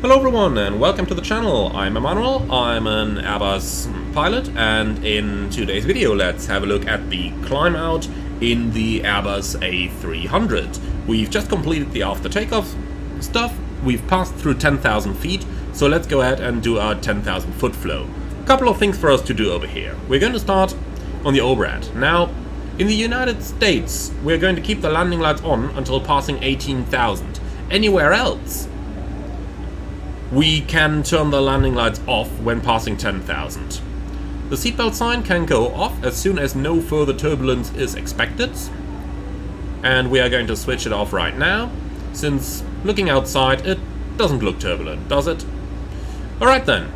Hello everyone and welcome to the channel. I'm Emmanuel, I'm an Airbus pilot, and in today's video let's have a look at the climb out in the Airbus A300. We've just completed the after takeoff stuff, we've passed through 10,000 feet, so let's go ahead and do our 10,000 foot flow. A couple of things for us to do over here. We're going to start on the overhead. Now, in the United States, we're going to keep the landing lights on until passing 18,000. Anywhere else, we can turn the landing lights off when passing 10,000. The seatbelt sign can go off as soon as no further turbulence is expected. And we are going to switch it off right now, since looking outside it doesn't look turbulent, does it? Alright then.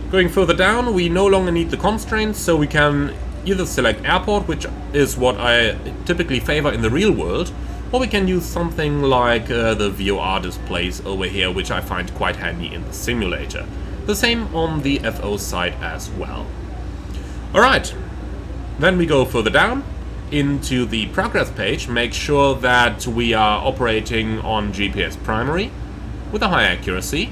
Going further down, we no longer need the constraints, so we can either select airport, which is what I typically favor in the real world, or we can use something like the VOR displays over here, which I find quite handy in the simulator. The same on the FO side as well. Alright, then we go further down into the progress page, make sure that we are operating on GPS primary with a high accuracy,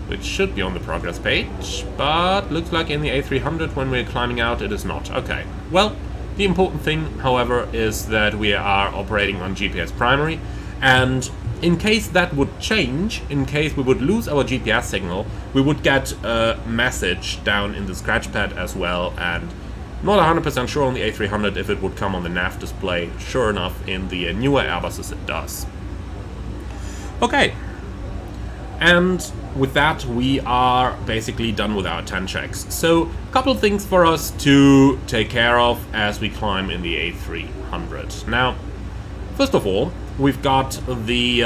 which should be on the progress page, but looks like in the A300 when we're climbing out it is not. Okay, well, the important thing, however, is that we are operating on GPS primary, and in case that would change, in case we would lose our GPS signal, we would get a message down in the scratch pad as well, and not 100% sure on the A300 if it would come on the nav display. Sure enough, in the newer Airbuses it does. Okay, and with that we are basically done with our 10 checks. So a couple of things for us to take care of as we climb in the A300. Now, first of all, we've got the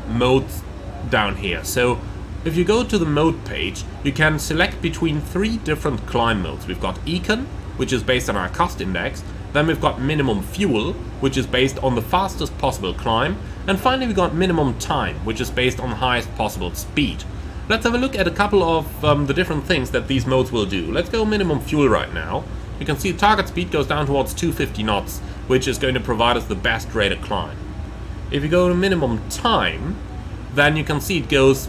modes down here. So if you go to the mode page, you can select between 3 different climb modes. We've got Econ, which is based on our cost index. Then we've got minimum fuel, which is based on the fastest possible climb. And finally we've got minimum time, which is based on the highest possible speed. Let's have a look at a couple of the different things that these modes will do. Let's go minimum fuel right now. You can see target speed goes down towards 250 knots, which is going to provide us the best rate of climb. If you go to minimum time, then you can see it goes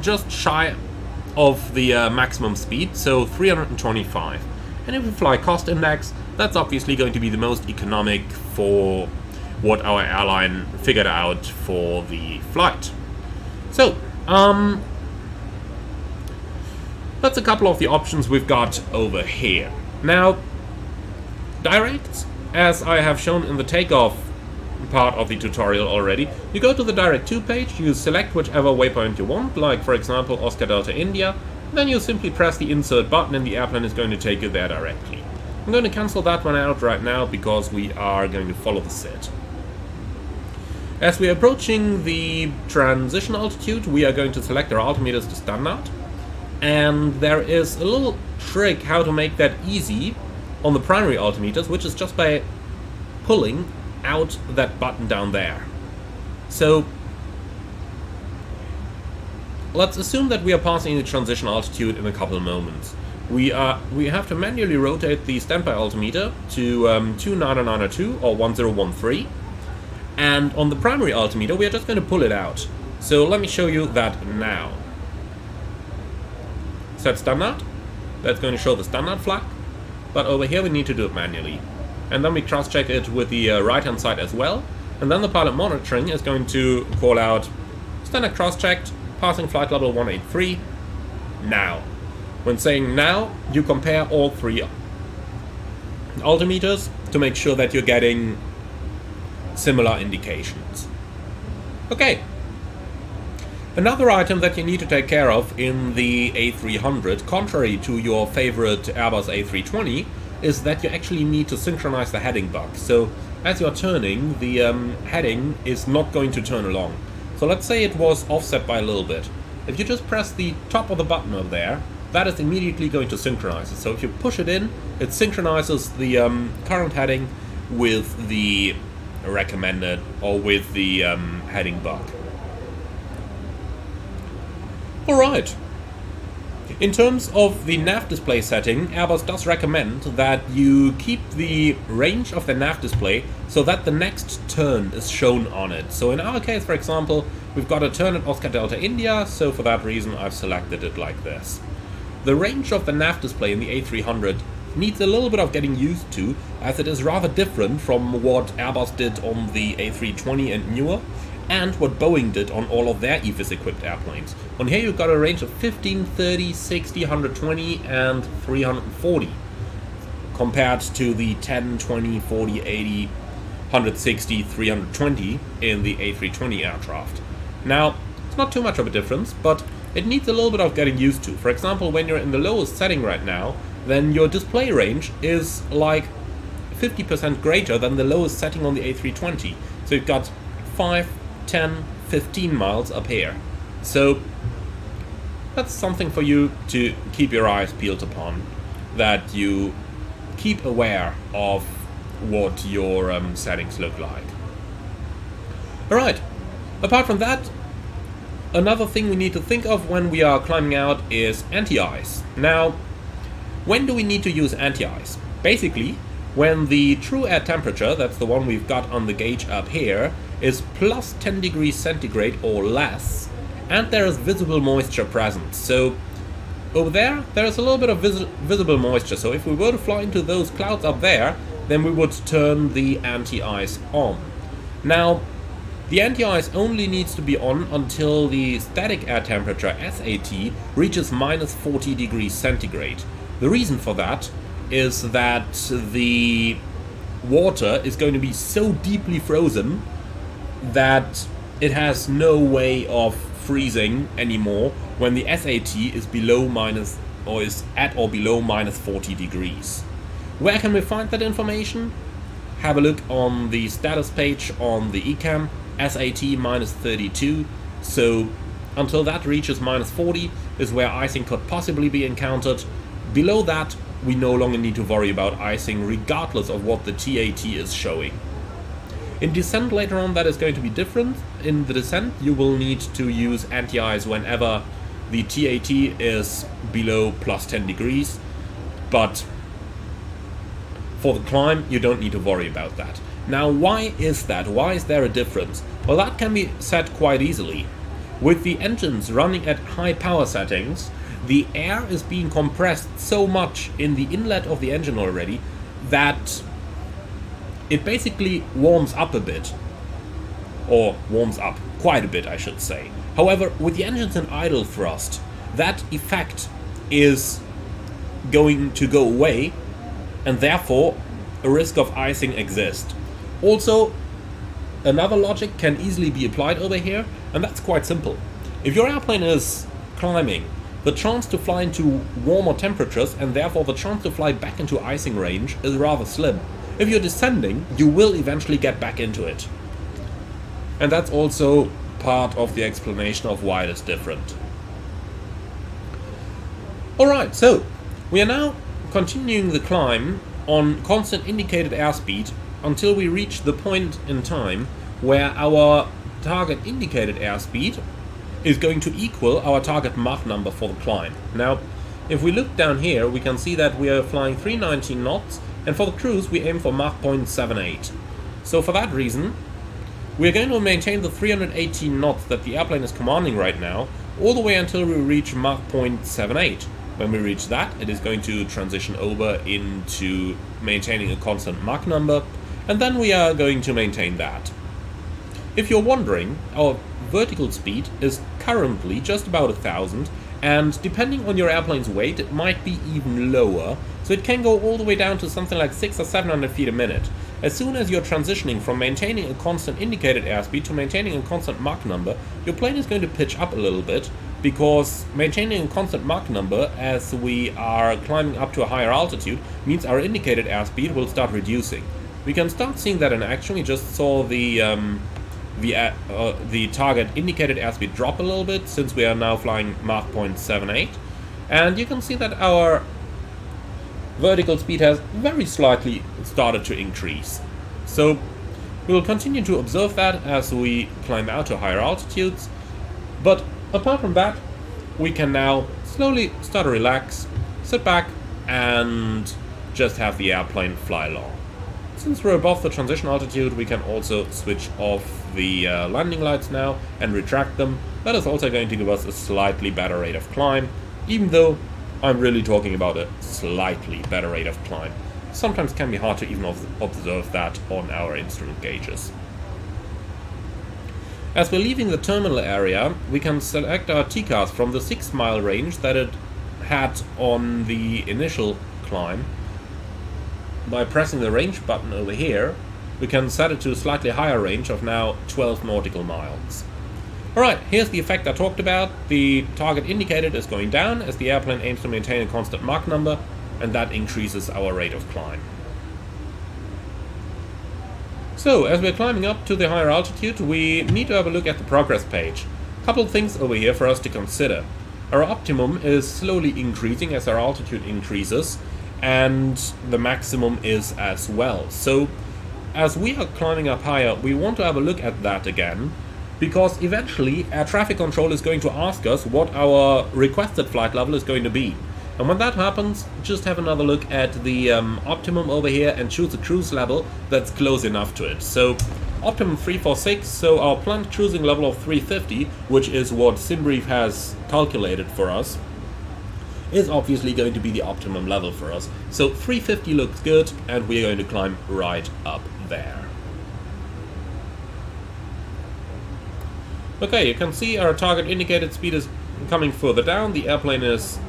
just shy of the maximum speed, so 325. And if we fly cost index, that's obviously going to be the most economic for what our airline figured out for the flight. So, that's a couple of the options we've got over here. Now, direct, as I have shown in the takeoff part of the tutorial already, you go to the Direct To page, you select whichever waypoint you want, like for example Oscar Delta India, then you simply press the insert button and the airplane is going to take you there directly. I'm going to cancel that one out right now because we are going to follow the set. As we are approaching the transition altitude, we are going to select our altimeters to standard. And there is a little trick how to make that easy on the primary altimeters, which is just by pulling out that button down there. So let's assume that we are passing the transition altitude in a couple of moments. We have to manually rotate the standby altimeter to 29902 or 1013, and on the primary altimeter we are just going to pull it out. So let me show you that now. Set standard, that's going to show the standard flag, but over here we need to do it manually. And then we cross-check it with the right-hand side as well, and then the pilot monitoring is going to call out standard cross-checked, passing flight level 183, now. When saying now, you compare all 3 altimeters to make sure that you're getting similar indications. Okay. Another item that you need to take care of in the A300, contrary to your favorite Airbus A320, is that you actually need to synchronize the heading bug. So as you're turning, the heading is not going to turn along. So let's say it was offset by a little bit. If you just press the top of the button over there, that is immediately going to synchronize it. So if you push it in, it synchronizes the current heading with the recommended, or with the heading bug. Alright, In terms of the nav display setting, Airbus does recommend that you keep the range of the nav display so that the next turn is shown on it. So in our case, for example, we've got a turn at Oscar Delta India, so for that reason I've selected it like this. The range of the nav display in the A300 needs a little bit of getting used to, as it is rather different from what Airbus did on the A320 and newer, and what Boeing did on all of their EFIS equipped airplanes. On here you've got a range of 15, 30, 60, 120 and 340, compared to the 10, 20, 40, 80, 160, 320 in the A320 aircraft. Now, it's not too much of a difference, but it needs a little bit of getting used to. For example, when you're in the lowest setting right now, then your display range is like 50% greater than the lowest setting on the A320. So you've got 5, 10, 15 miles up here. So that's something for you to keep your eyes peeled upon, that you keep aware of what your settings look like. Alright, apart from that, another thing we need to think of when we are climbing out is anti-ice. Now, when do we need to use anti-ice? Basically, when the true air temperature, that's the one we've got on the gauge up here, is plus 10 degrees centigrade or less, and there is visible moisture present. So over there is a little bit of visible moisture, so if we were to fly into those clouds up there, then we would turn the anti-ice on. Now, the anti-ice only needs to be on until the static air temperature, SAT, reaches minus 40 degrees centigrade. The reason for that is that the water is going to be so deeply frozen that it has no way of freezing anymore when the SAT is below minus, or is at or below minus 40 degrees. Where can we find that information? Have a look on the status page on the ECAM, SAT minus 32. So until that reaches minus 40 is where icing could possibly be encountered. Below that, we no longer need to worry about icing regardless of what the TAT is showing. In descent later on, that is going to be different. In the descent, you will need to use anti-ice whenever the TAT is below plus 10 degrees, but for the climb, you don't need to worry about that. Now, why is that? Why is there a difference? Well, that can be said quite easily. With the engines running at high power settings, the air is being compressed so much in the inlet of the engine already that it basically warms up a bit. Or warms up quite a bit, I should say. However, with the engines in idle thrust, that effect is going to go away, and therefore a risk of icing exists. Also, another logic can easily be applied over here, and that's quite simple. If your airplane is climbing, the chance to fly into warmer temperatures and therefore the chance to fly back into icing range is rather slim. If you're descending, you will eventually get back into it. And that's also part of the explanation of why it is different. Alright, so we are now continuing the climb on constant indicated airspeed until we reach the point in time where our target indicated airspeed is going to equal our target Mach number for the climb. Now, if we look down here, we can see that we are flying 319 knots, and for the cruise we aim for Mach 0.78. So for that reason, we are going to maintain the 318 knots that the airplane is commanding right now, all the way until we reach Mach 0.78. When we reach that, it is going to transition over into maintaining a constant Mach number, and then we are going to maintain that. If you're wondering, our vertical speed is currently just about 1,000, and depending on your airplane's weight, it might be even lower, so it can go all the way down to something like 600 or 700 feet a minute. As soon as you're transitioning from maintaining a constant indicated airspeed to maintaining a constant Mach number, your plane is going to pitch up a little bit, because maintaining a constant Mach number as we are climbing up to a higher altitude means our indicated airspeed will start reducing. We can start seeing that in action. We just saw the target indicated airspeed drop a little bit since we are now flying Mach 0.78, and you can see that our vertical speed has very slightly started to increase. So we will continue to observe that as we climb out to higher altitudes, but apart from that, we can now slowly start to relax, sit back, and just have the airplane fly along. Since we're above the transition altitude, we can also switch off the landing lights now and retract them. That is also going to give us a slightly better rate of climb, even though I'm really talking about a slightly better rate of climb. Sometimes can be hard to even observe that on our instrument gauges. As we're leaving the terminal area, we can select our TCAS from the 6-mile range that it had on the initial climb. By pressing the range button over here, we can set it to a slightly higher range of now 12 nautical miles. Alright, here's the effect I talked about. The target indicated is going down as the airplane aims to maintain a constant Mach number, and that increases our rate of climb. So, as we're climbing up to the higher altitude, we need to have a look at the progress page. A couple of things over here for us to consider. Our optimum is slowly increasing as our altitude increases, and the maximum is as well. So, as we are climbing up higher, we want to have a look at that again, because eventually air traffic control is going to ask us what our requested flight level is going to be. And when that happens, just have another look at the optimum over here and choose a cruise level that's close enough to it. So optimum 346, so our planned cruising level of 350, which is what SimBrief has calculated for us, is obviously going to be the optimum level for us. So 350 looks good, and we're going to climb right up there. Okay, you can see our target indicated speed is coming further down. The airplane is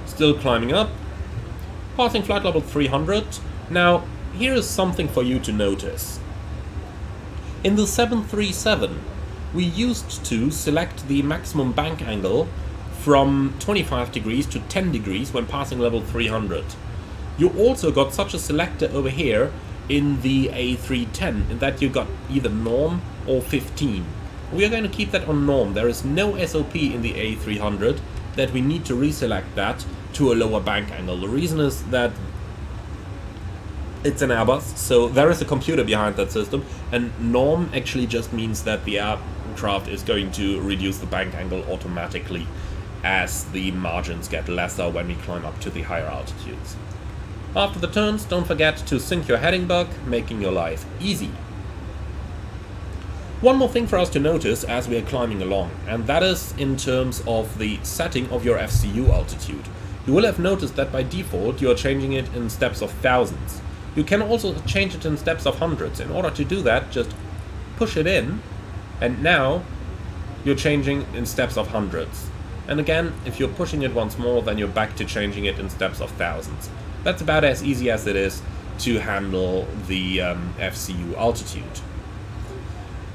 still climbing up, passing flight level 300. Now, here is something for you to notice. In the 737, we used to select the maximum bank angle from 25 degrees to 10 degrees when passing level 300. You also got such a selector over here in the A310, in that you got either norm or 15. We are going to keep that on norm. There is no SOP in the A300 that we need to reselect that to a lower bank angle. The reason is that it's an Airbus, so there is a computer behind that system, and norm actually just means that the aircraft is going to reduce the bank angle automatically as the margins get lesser when we climb up to the higher altitudes. After the turns, don't forget to sync your heading bug, making your life easy. One more thing for us to notice as we are climbing along, and that is in terms of the setting of your FCU altitude. You will have noticed that by default you are changing it in steps of thousands. You can also change it in steps of hundreds. In order to do that, just push it in, and now you're changing in steps of hundreds. And again, if you're pushing it once more, then you're back to changing it in steps of thousands. That's about as easy as it is to handle the FCU altitude.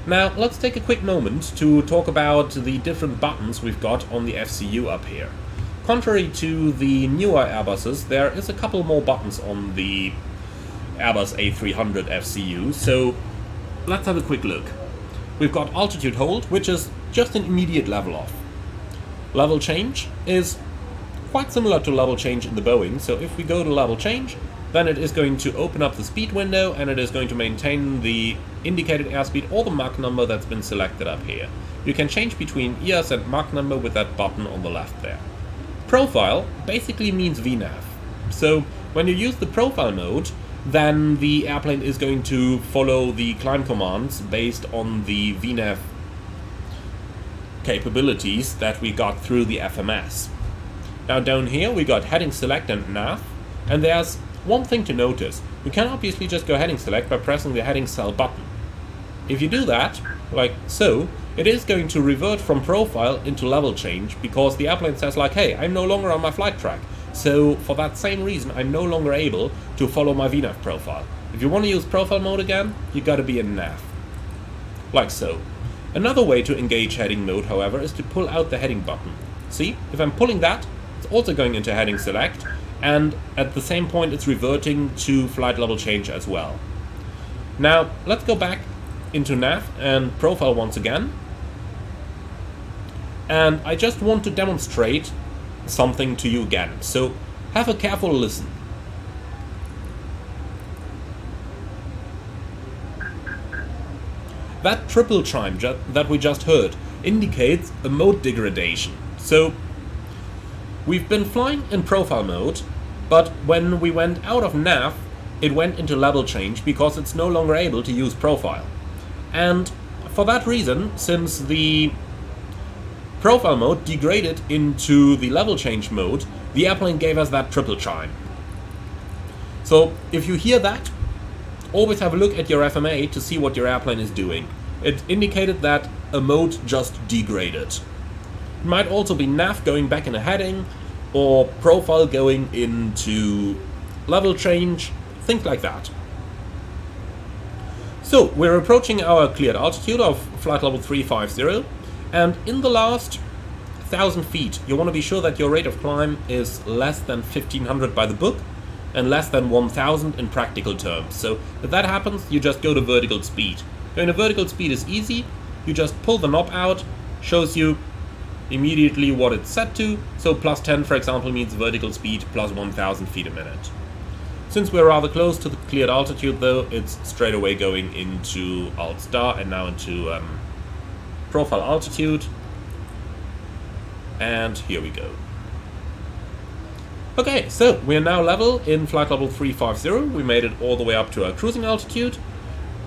Now, let's take a quick moment to talk about the different buttons we've got on the FCU up here. Contrary to the newer Airbuses, there is a couple more buttons on the Airbus A300 FCU, so let's have a quick look. We've got altitude hold, which is just an immediate level off. Level change is quite similar to level change in the Boeing, so if we go to level change, then it is going to open up the speed window and it is going to maintain the indicated airspeed or the Mach number that's been selected up here. You can change between ES and Mach number with that button on the left there. Profile basically means VNAV. So when you use the profile mode, then the airplane is going to follow the climb commands based on the VNAV capabilities that we got through the FMS. Now down here we got heading select and nav, and there's one thing to notice. You can obviously just go heading select by pressing the heading cell button. If you do that, like so, it is going to revert from profile into level change because the airplane says like, hey, I'm no longer on my flight track. So for that same reason, I'm no longer able to follow my VNAV profile. If you want to use profile mode again, you gotta be in nav. Like so. Another way to engage heading mode, however, is to pull out the heading button. See, if I'm pulling that, it's also going into heading select, and at the same point it's reverting to flight level change as well. Now, let's go back into nav and profile once again. And I just want to demonstrate something to you again, so have a careful listen. That triple chime that we just heard indicates a mode degradation. So We've been flying in profile mode, but when we went out of nav, it went into level change because it's no longer able to use profile. And for that reason, since the profile mode degraded into the level change mode, the airplane gave us that triple chime. So if you hear that, always have a look at your FMA to see what your airplane is doing. It indicated that a mode just degraded. It might also be nav going back in a heading, or profile going into level change, things like that. So we're approaching our cleared altitude of flight level 350, and in the last 1,000 feet you want to be sure that your rate of climb is less than 1,500 by the book and less than 1,000 in practical terms. So if that happens, you just go to vertical speed. Going to vertical speed is easy. You just pull the knob out, shows you immediately what it's set to. So plus 10, for example, means vertical speed plus 1,000 feet a minute. Since we're rather close to the cleared altitude though, it's straight away going into alt star and now into profile altitude. And here we go. Okay, so we're now level in flight level 350. We made it all the way up to our cruising altitude.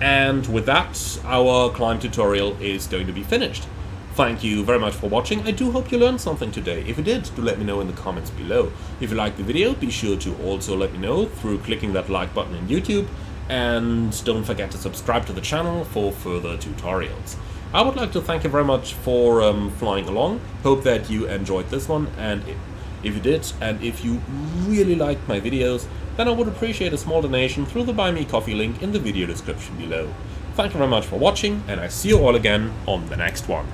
And with that, our climb tutorial is going to be finished. Thank you very much for watching. I do hope you learned something today. If you did, do let me know in the comments below. If you liked the video, be sure to also let me know through clicking that like button in YouTube. And don't forget to subscribe to the channel for further tutorials. I would like to thank you very much for flying along. Hope that you enjoyed this one, and if you did, and if you really liked my videos, then I would appreciate a small donation through the Buy Me Coffee link in the video description below. Thank you very much for watching, and I see you all again on the next one.